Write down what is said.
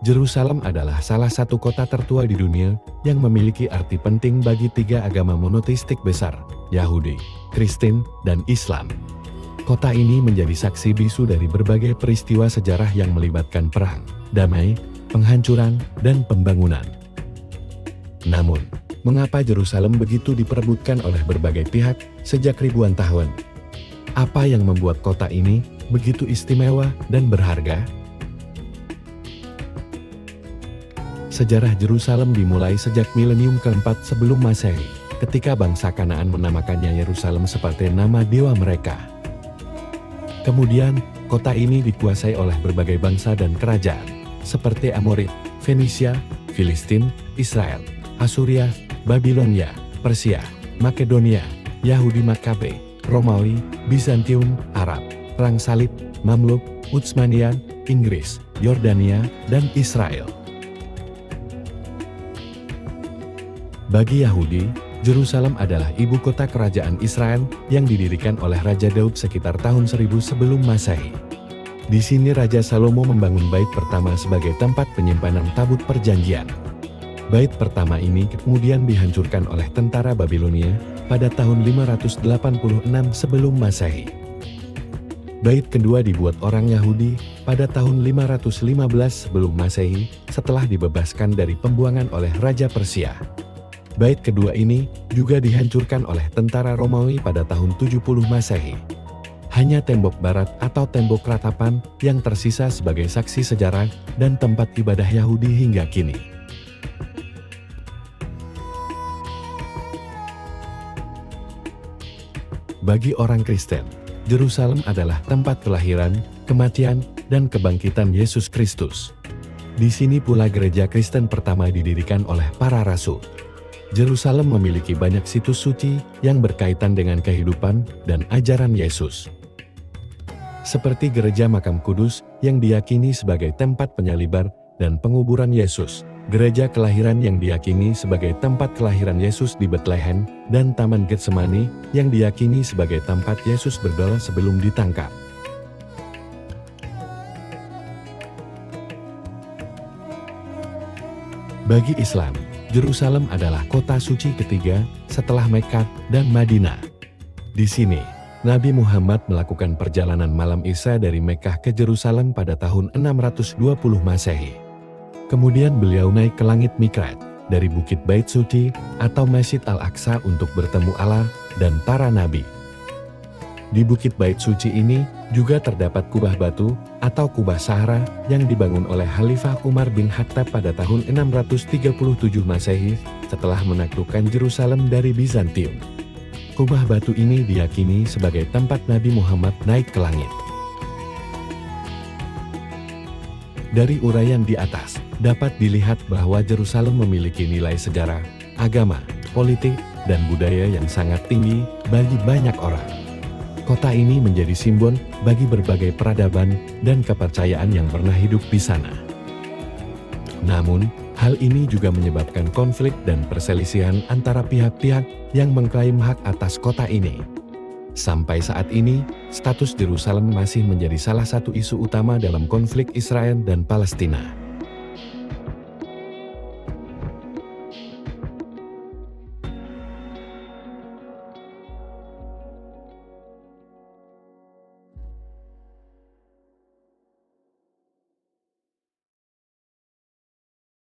Yerusalem adalah salah satu kota tertua di dunia yang memiliki arti penting bagi tiga agama monoteistik besar, Yahudi, Kristen, dan Islam. Kota ini menjadi saksi bisu dari berbagai peristiwa sejarah yang melibatkan perang, damai, penghancuran, dan pembangunan. Namun, mengapa Yerusalem begitu diperebutkan oleh berbagai pihak sejak ribuan tahun? Apa yang membuat kota ini begitu istimewa dan berharga? Sejarah Yerusalem dimulai sejak milenium keempat sebelum Masehi, ketika bangsa Kanaan menamakannya Yerusalem seperti nama dewa mereka. Kemudian, kota ini dikuasai oleh berbagai bangsa dan kerajaan, seperti Amorit, Fenisia, Filistin, Israel, Asuria, Babilonia, Persia, Makedonia, Yahudi Makabe, Romawi, Bizantium, Arab, Perang Salib, Mamluk, Utsmanian, Inggris, Yordania, dan Israel. Bagi Yahudi, Yerusalem adalah ibu kota kerajaan Israel yang didirikan oleh Raja Daud sekitar tahun 1000 sebelum Masehi. Di sini Raja Salomo membangun bait pertama sebagai tempat penyimpanan tabut perjanjian. Bait pertama ini kemudian dihancurkan oleh tentara Babilonia pada tahun 586 sebelum Masehi. Bait kedua dibuat orang Yahudi pada tahun 515 sebelum Masehi setelah dibebaskan dari pembuangan oleh Raja Persia. Bait kedua ini juga dihancurkan oleh tentara Romawi pada tahun 70 Masehi. Hanya tembok barat atau tembok ratapan yang tersisa sebagai saksi sejarah dan tempat ibadah Yahudi hingga kini. Bagi orang Kristen, Yerusalem adalah tempat kelahiran, kematian, dan kebangkitan Yesus Kristus. Di sini pula gereja Kristen pertama didirikan oleh para rasul. Yerusalem memiliki banyak situs suci yang berkaitan dengan kehidupan dan ajaran Yesus. Seperti gereja Makam Kudus yang diyakini sebagai tempat penyaliban dan penguburan Yesus, gereja kelahiran yang diyakini sebagai tempat kelahiran Yesus di Betlehem, dan Taman Getsemani yang diyakini sebagai tempat Yesus berdoa sebelum ditangkap. Bagi Islam, Yerusalem adalah kota suci ketiga setelah Mekkah dan Madinah. Di sini, Nabi Muhammad melakukan perjalanan malam Isya dari Mekkah ke Yerusalem pada tahun 620 Masehi. Kemudian beliau naik ke langit Mikrat dari Bukit Bait Suci atau Masjid Al-Aqsa untuk bertemu Allah dan para nabi. Di Bukit Bait Suci ini juga terdapat kubah batu atau kubah Sahara yang dibangun oleh Khalifah Umar bin Khattab pada tahun 637 Masehi setelah menaklukkan Yerusalem dari Bizantium. Kubah batu ini diyakini sebagai tempat Nabi Muhammad naik ke langit. Dari uraian di atas, dapat dilihat bahwa Yerusalem memiliki nilai sejarah, agama, politik, dan budaya yang sangat tinggi bagi banyak orang. Kota ini menjadi simbol bagi berbagai peradaban dan kepercayaan yang pernah hidup di sana. Namun, hal ini juga menyebabkan konflik dan perselisihan antara pihak-pihak yang mengklaim hak atas kota ini. Sampai saat ini, status Yerusalem masih menjadi salah satu isu utama dalam konflik Israel dan Palestina.